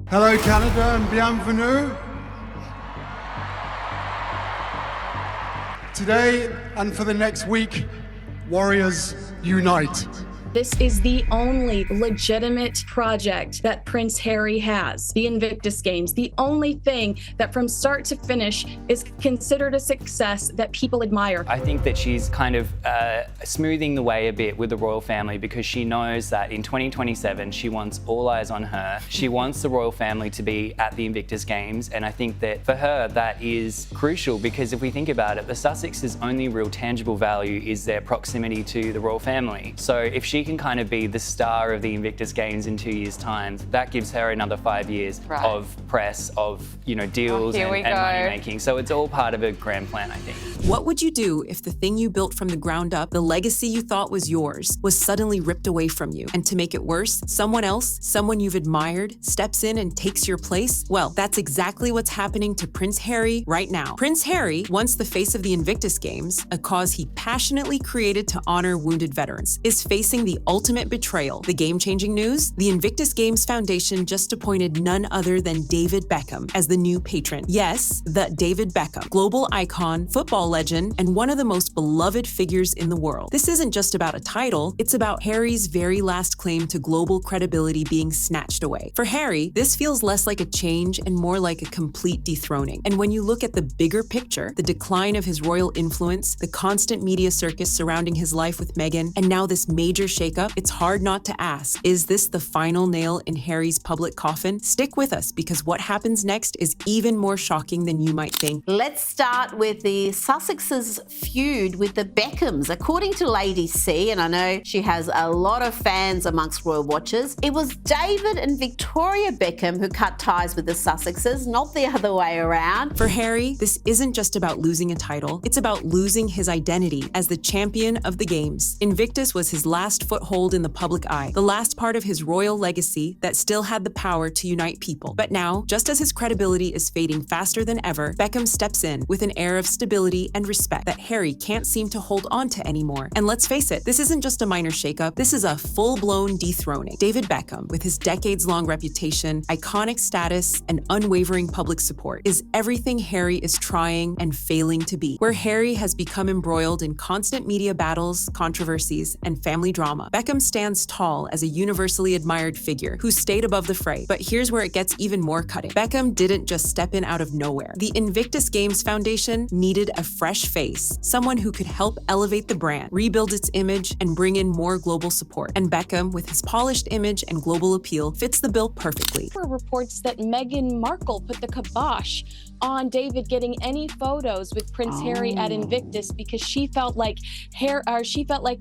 Hello, Canada, and bienvenue. Today and for the next week, Warriors unite. This is the only legitimate project that Prince Harry has, the Invictus Games, the only thing that from start to finish is considered a success that people admire. I think that she's kind of smoothing the way a bit with the royal family because she knows that in 2027, she wants all eyes on her. She wants the royal family to be at the Invictus Games, and I think that for her, that is crucial because if we think about it, the Sussex's only real tangible value is their proximity to the royal family. So if she can kind of be the star of the Invictus Games in 2 years' time, that gives her another 5 years of press, of deals and money making. So it's all part of a grand plan, I think. What would you do if the thing you built from the ground up, the legacy you thought was yours, was suddenly ripped away from you? And to make it worse, someone else, someone you've admired, steps in and takes your place? Well, that's exactly what's happening to Prince Harry right now. Prince Harry, once the face of the Invictus Games, a cause he passionately created to honor wounded veterans, is facing the ultimate betrayal. The game-changing news? The Invictus Games Foundation just appointed none other than David Beckham as the new patron. Yes, the David Beckham, global icon, football legend, and one of the most beloved figures in the world. This isn't just about a title, it's about Harry's very last claim to global credibility being snatched away. For Harry, this feels less like a change and more like a complete dethroning. And when you look at the bigger picture, the decline of his royal influence, the constant media circus surrounding his life with Meghan, and now this major shakeup, it's hard not to ask, is this the final nail in Harry's public coffin? Stick with us because what happens next is even more shocking than you might think. Let's start with the Sussex's feud with the Beckhams. According to Lady C, and I know she has a lot of fans amongst royal watchers, it was David and Victoria Beckham who cut ties with the Sussexes, not the other way around. For Harry, this isn't just about losing a title, it's about losing his identity as the champion of the games. Invictus was his last foothold in the public eye, the last part of his royal legacy that still had the power to unite people. But now, just as his credibility is fading faster than ever, Beckham steps in with an air of stability and respect that Harry can't seem to hold on to anymore. And let's face it, this isn't just a minor shakeup, this is a full-blown dethroning. David Beckham, with his decades-long reputation, iconic status, and unwavering public support, is everything Harry is trying and failing to be. Where Harry has become embroiled in constant media battles, controversies, and family drama, Beckham stands tall as a universally admired figure who stayed above the fray. But here's where it gets even more cutting. Beckham didn't just step in out of nowhere. The Invictus Games Foundation needed a fresh face, someone who could help elevate the brand, rebuild its image, and bring in more global support. And Beckham, with his polished image and global appeal, fits the bill perfectly. There were reports that Meghan Markle put the kibosh on David getting any photos with Prince Harry at Invictus because she felt like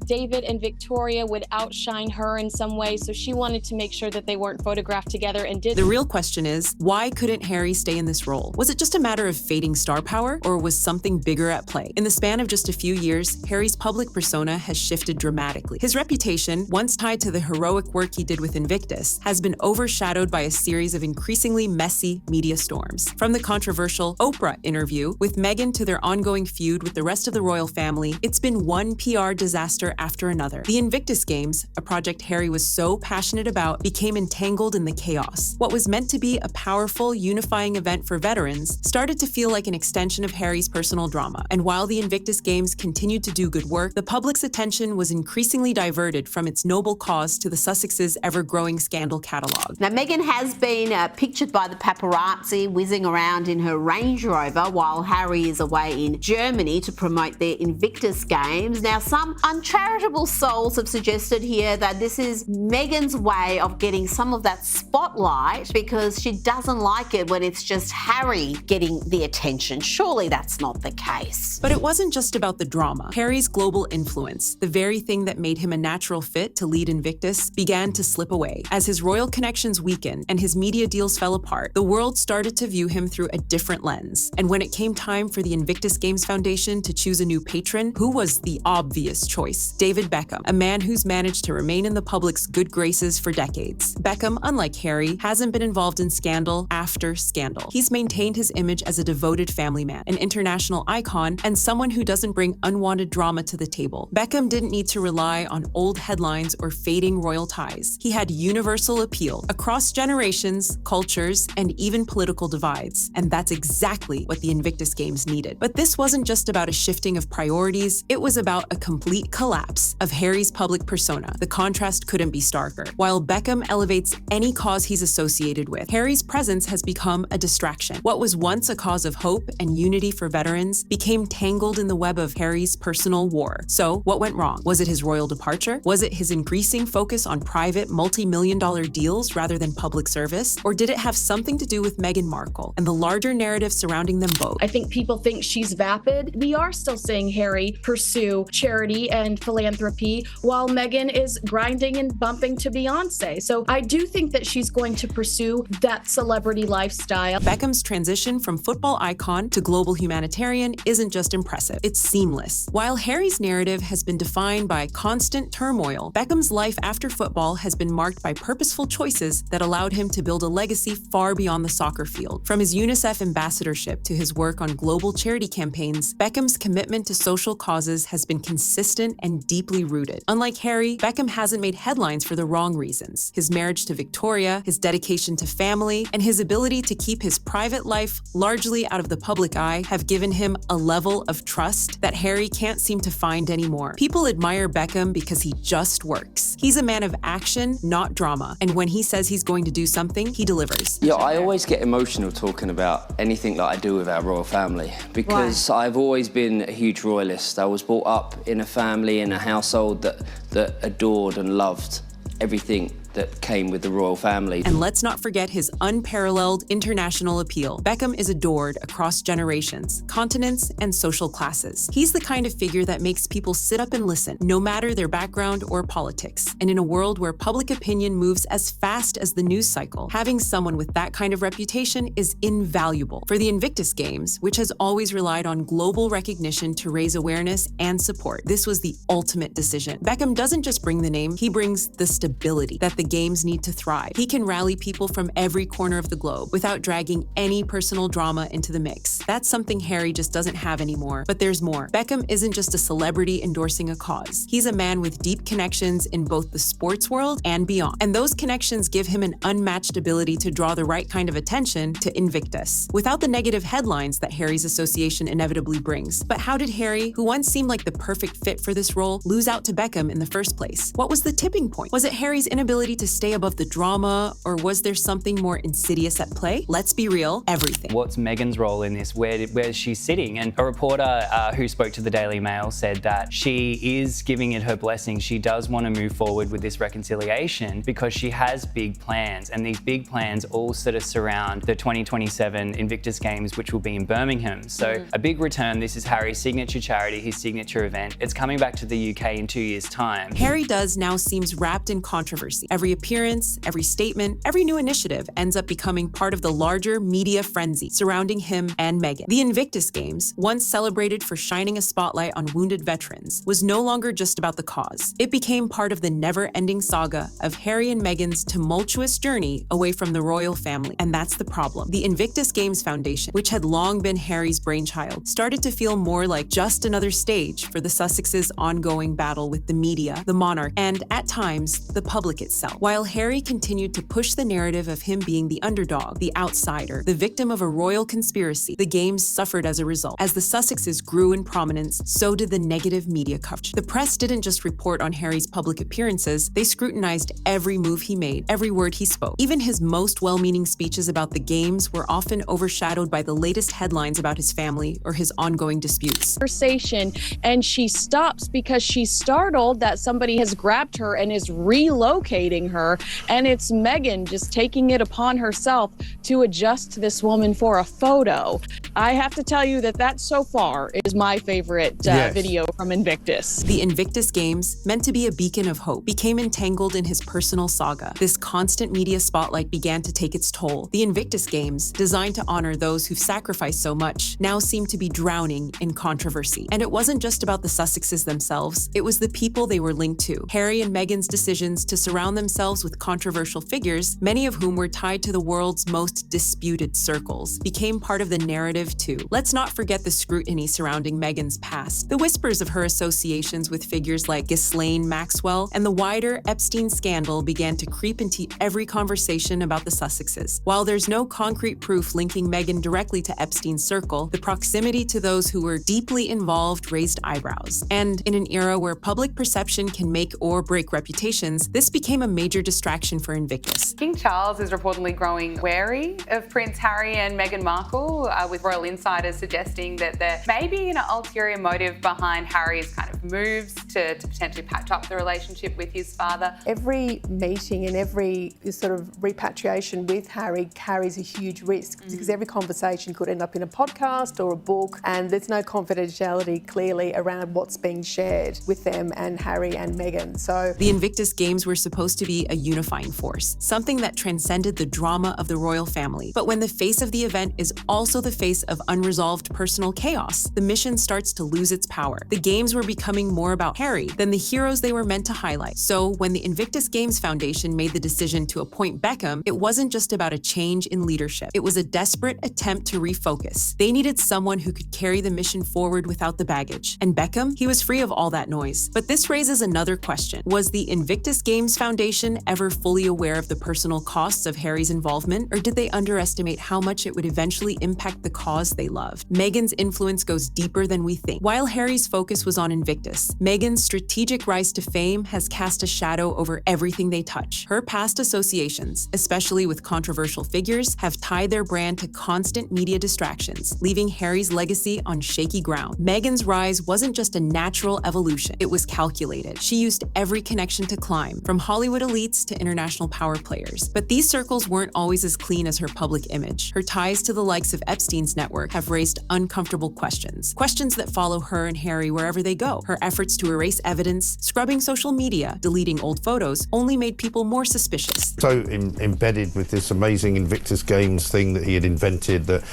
David and Victoria would outshine her in some way, so she wanted to make sure that they weren't photographed together and did. The real question is, why couldn't Harry stay in this role? Was it just a matter of fading star power, or was something bigger at play? In the span of just a few years, Harry's public persona has shifted dramatically. His reputation, once tied to the heroic work he did with Invictus, has been overshadowed by a series of increasingly messy media storms. From the controversial Oprah interview with Meghan to their ongoing feud with the rest of the royal family, it's been one PR disaster after another. The Invictus Games, a project Harry was so passionate about, became entangled in the chaos. What was meant to be a powerful, unifying event for veterans started to feel like an extension of Harry's personal drama. And while the Invictus Games continued to do good work, the public's attention was increasingly diverted from its noble cause to the Sussex's ever-growing scandal catalog. Now, Meghan has been pictured by the paparazzi whizzing around in her Range Rover while Harry is away in Germany to promote their Invictus Games. Now, some uncharitable souls have suggested here that this is Meghan's way of getting some of that spotlight because she doesn't like it when it's just Harry getting the attention. Surely that's not the case. But it wasn't just about the drama. Harry's global influence, the very thing that made him a natural fit to lead Invictus, began to slip away. As his royal connections weakened and his media deals fell apart, the world started to view him through a different lens. And when it came time for the Invictus Games Foundation to choose a new patron, who was the obvious choice? David Beckham, a man who who's managed to remain in the public's good graces for decades. Beckham, unlike Harry, hasn't been involved in scandal after scandal. He's maintained his image as a devoted family man, an international icon, and someone who doesn't bring unwanted drama to the table. Beckham didn't need to rely on old headlines or fading royal ties. He had universal appeal across generations, cultures, and even political divides. And that's exactly what the Invictus Games needed. But this wasn't just about a shifting of priorities, it was about a complete collapse of Harry's public persona. The contrast couldn't be starker. While Beckham elevates any cause he's associated with, Harry's presence has become a distraction. What was once a cause of hope and unity for veterans became tangled in the web of Harry's personal war. So, what went wrong? Was it his royal departure? Was it his increasing focus on private, multi-million-dollar deals rather than public service? Or did it have something to do with Meghan Markle and the larger narrative surrounding them both? I think people think she's vapid. We are still seeing Harry pursue charity and philanthropy while Meghan is grinding and bumping to Beyonce. So I do think that she's going to pursue that celebrity lifestyle. Beckham's transition from football icon to global humanitarian isn't just impressive, it's seamless. While Harry's narrative has been defined by constant turmoil, Beckham's life after football has been marked by purposeful choices that allowed him to build a legacy far beyond the soccer field. From his UNICEF ambassadorship to his work on global charity campaigns, Beckham's commitment to social causes has been consistent and deeply rooted. Unlike Harry, Beckham hasn't made headlines for the wrong reasons. His marriage to Victoria, his dedication to family, and his ability to keep his private life largely out of the public eye have given him a level of trust that Harry can't seem to find anymore. People admire Beckham because he just works. He's a man of action, not drama, and when he says he's going to do something, he delivers. Yeah, I always get emotional talking about anything that I do with our royal family because I've always been a huge royalist. I was brought up in a family, in a household that adored and loved everything that came with the royal family. And let's not forget his unparalleled international appeal. Beckham is adored across generations, continents, and social classes. He's the kind of figure that makes people sit up and listen, no matter their background or politics. And in a world where public opinion moves as fast as the news cycle, having someone with that kind of reputation is invaluable. For the Invictus Games, which has always relied on global recognition to raise awareness and support, this was the ultimate decision. Beckham doesn't just bring the name, he brings the stability that the games need to thrive. He can rally people from every corner of the globe without dragging any personal drama into the mix. That's something Harry just doesn't have anymore. But there's more. Beckham isn't just a celebrity endorsing a cause. He's a man with deep connections in both the sports world and beyond. And those connections give him an unmatched ability to draw the right kind of attention to Invictus, without the negative headlines that Harry's association inevitably brings. But how did Harry, who once seemed like the perfect fit for this role, lose out to Beckham in the first place? What was the tipping point? Was it Harry's inability to stay above the drama, or was there something more insidious at play? Let's be real, everything. What's Meghan's role in this? Where is she sitting? And a reporter who spoke to the Daily Mail said that she is giving it her blessing. She does want to move forward with this reconciliation because she has big plans, and these big plans all sort of surround the 2027 Invictus Games, which will be in Birmingham. So a big return. This is Harry's signature charity, his signature event. It's coming back to the UK in 2 years' time. Harry does now seems wrapped in controversy. Every appearance, every statement, every new initiative ends up becoming part of the larger media frenzy surrounding him and Meghan. The Invictus Games, once celebrated for shining a spotlight on wounded veterans, was no longer just about the cause. It became part of the never-ending saga of Harry and Meghan's tumultuous journey away from the royal family. And that's the problem. The Invictus Games Foundation, which had long been Harry's brainchild, started to feel more like just another stage for the Sussexes' ongoing battle with the media, the monarch, and at times, the public itself. While Harry continued to push the narrative of him being the underdog, the outsider, the victim of a royal conspiracy, the games suffered as a result. As the Sussexes grew in prominence, so did the negative media coverage. The press didn't just report on Harry's public appearances, they scrutinized every move he made, every word he spoke. Even his most well-meaning speeches about the games were often overshadowed by the latest headlines about his family or his ongoing disputes. Conversation, and she stops because she's startled that somebody has grabbed her and is relocating her, and it's Meghan just taking it upon herself to adjust this woman for a photo. I have to tell you that so far is my favorite video from Invictus. The Invictus Games, meant to be a beacon of hope, became entangled in his personal saga. This constant media spotlight began to take its toll. The Invictus Games, designed to honor those who've sacrificed so much, now seemed to be drowning in controversy. And it wasn't just about the Sussexes themselves, it was the people they were linked to. Harry and Meghan's decisions to surround themselves with controversial figures, many of whom were tied to the world's most disputed circles, became part of the narrative too. Let's not forget the scrutiny surrounding Meghan's past, the whispers of her associations with figures like Ghislaine Maxwell, and the wider Epstein scandal began to creep into every conversation about the Sussexes. While there's no concrete proof linking Meghan directly to Epstein's circle, the proximity to those who were deeply involved raised eyebrows. And in an era where public perception can make or break reputations, this became a major distraction for Invictus. King Charles is reportedly growing wary of Prince Harry and Meghan Markle, with royal insiders suggesting that there may be an ulterior motive behind Harry's kind of moves to potentially patch up the relationship with his father. Every meeting and every sort of repatriation with Harry carries a huge risk because every conversation could end up in a podcast or a book, and there's no confidentiality clearly around what's being shared with them and Harry and Meghan. So the Invictus Games were supposed to be a unifying force, something that transcended the drama of the royal family. But when the face of the event is also the face of unresolved personal chaos, the mission starts to lose its power. The games were becoming more about Harry than the heroes they were meant to highlight. So when the Invictus Games Foundation made the decision to appoint Beckham, it wasn't just about a change in leadership. It was a desperate attempt to refocus. They needed someone who could carry the mission forward without the baggage. And Beckham, he was free of all that noise. But this raises another question. Was the Invictus Games Foundation ever fully aware of the personal costs of Harry's involvement, or did they underestimate how much it would eventually impact the cause they loved? Meghan's influence goes deeper than we think. While Harry's focus was on Invictus, Meghan's strategic rise to fame has cast a shadow over everything they touch. Her past associations, especially with controversial figures, have tied their brand to constant media distractions, leaving Harry's legacy on shaky ground. Meghan's rise wasn't just a natural evolution, it was calculated. She used every connection to climb, from Hollywood elites to international power players. But these circles weren't always as clean as her public image. Her ties to the likes of Epstein's network have raised uncomfortable questions. Questions that follow her and Harry wherever they go. Her efforts to erase evidence, scrubbing social media, deleting old photos, only made people more suspicious. So embedded with this amazing Invictus Games thing that he had invented, that,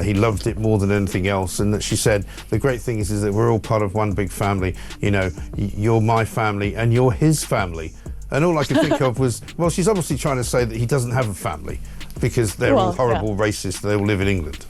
he loved it more than anything else, and that she said, the great thing is that we're all part of one big family. You're my family and you're his family. And all I could think of was, well, she's obviously trying to say that he doesn't have a family because they're all horrible racists, they all live in England.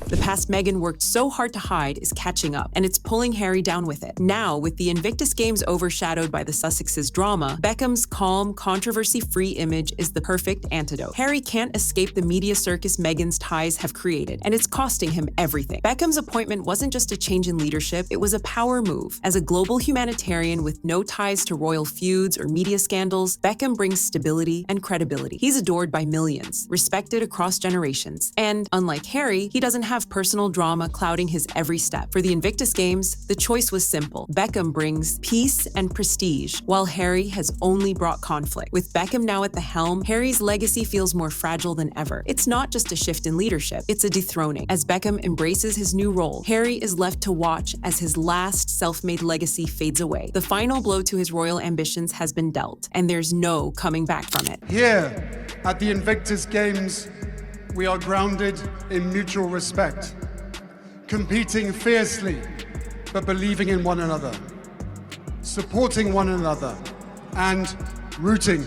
The past Meghan worked so hard to hide is catching up, and it's pulling Harry down with it. Now, with the Invictus Games overshadowed by the Sussexes' drama, Beckham's calm, controversy-free image is the perfect antidote. Harry can't escape the media circus Meghan's ties have created, and it's costing him everything. Beckham's appointment wasn't just a change in leadership, it was a power move. As a global humanitarian with no ties to royal feuds or media scandals, Beckham brings stability and credibility. He's adored by millions, respected across generations, and unlike Harry, he doesn't have personal drama clouding his every step. For the Invictus Games, the choice was simple. Beckham brings peace and prestige, while Harry has only brought conflict. With Beckham now at the helm, Harry's legacy feels more fragile than ever. It's not just a shift in leadership, it's a dethroning. As Beckham embraces his new role, Harry is left to watch as his last self-made legacy fades away. The final blow to his royal ambitions has been dealt, and there's no coming back from it. Here at the Invictus Games, we are grounded in mutual respect, competing fiercely, but believing in one another, supporting one another, and rooting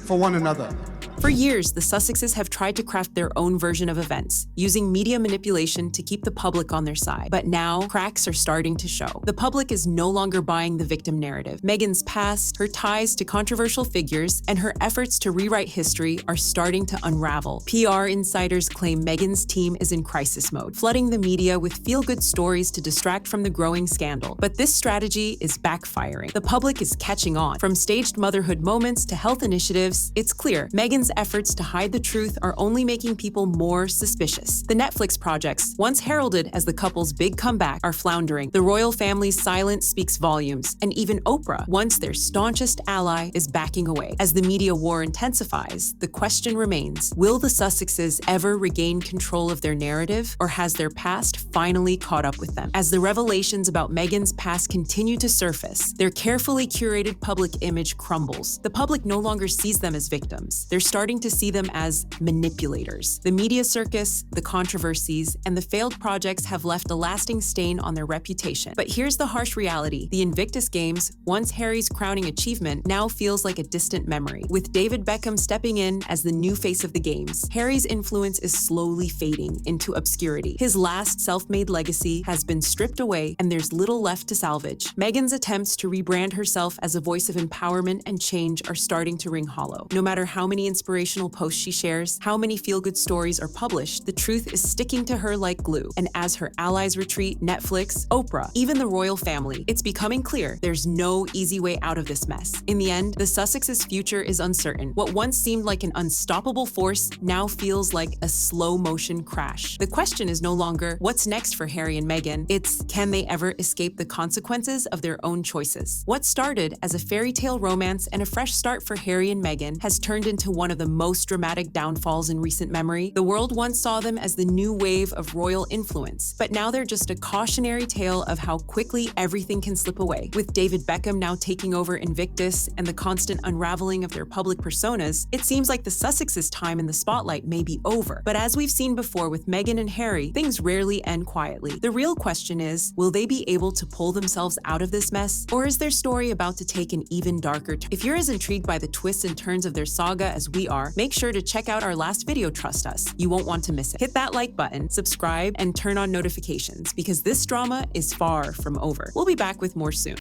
for one another. For years, the Sussexes have tried to craft their own version of events, using media manipulation to keep the public on their side. But now, cracks are starting to show. The public is no longer buying the victim narrative. Meghan's past, her ties to controversial figures, and her efforts to rewrite history are starting to unravel. PR insiders claim Meghan's team is in crisis mode, flooding the media with feel-good stories to distract from the growing scandal. But this strategy is backfiring. The public is catching on. From staged motherhood moments to health initiatives, it's clear Meghan's Meghan's efforts to hide the truth are only making people more suspicious. The Netflix projects, once heralded as the couple's big comeback, are floundering. The royal family's silence speaks volumes, and even Oprah, once their staunchest ally, is backing away. As the media war intensifies, the question remains, will the Sussexes ever regain control of their narrative, or has their past finally caught up with them? As the revelations about Meghan's past continue to surface, their carefully curated public image crumbles. The public no longer sees them as victims. They're starting to see them as manipulators. The media circus, the controversies, and the failed projects have left a lasting stain on their reputation. But here's the harsh reality. The Invictus Games, once Harry's crowning achievement, now feels like a distant memory. With David Beckham stepping in as the new face of the games, Harry's influence is slowly fading into obscurity. His last self-made legacy has been stripped away, and there's little left to salvage. Meghan's attempts to rebrand herself as a voice of empowerment and change are starting to ring hollow. No matter how many inspirational posts she shares, how many feel-good stories are published, the truth is sticking to her like glue. And as her allies retreat, Netflix, Oprah, even the royal family, it's becoming clear there's no easy way out of this mess. In the end, the Sussexes' future is uncertain. What once seemed like an unstoppable force now feels like a slow-motion crash. The question is no longer, what's next for Harry and Meghan? It's, can they ever escape the consequences of their own choices? What started as a fairy tale romance and a fresh start for Harry and Meghan has turned into one of the most dramatic downfalls in recent memory. The world once saw them as the new wave of royal influence, but now they're just a cautionary tale of how quickly everything can slip away. With David Beckham now taking over Invictus and the constant unraveling of their public personas, it seems like the Sussexes' time in the spotlight may be over. But as we've seen before with Meghan and Harry, things rarely end quietly. The real question is, will they be able to pull themselves out of this mess, or is their story about to take an even darker turn? If you're as intrigued by the twists and turns of their saga as we are, make sure to check out our last video, trust us. You won't want to miss it. Hit that like button, subscribe, and turn on notifications, because this drama is far from over. We'll be back with more soon.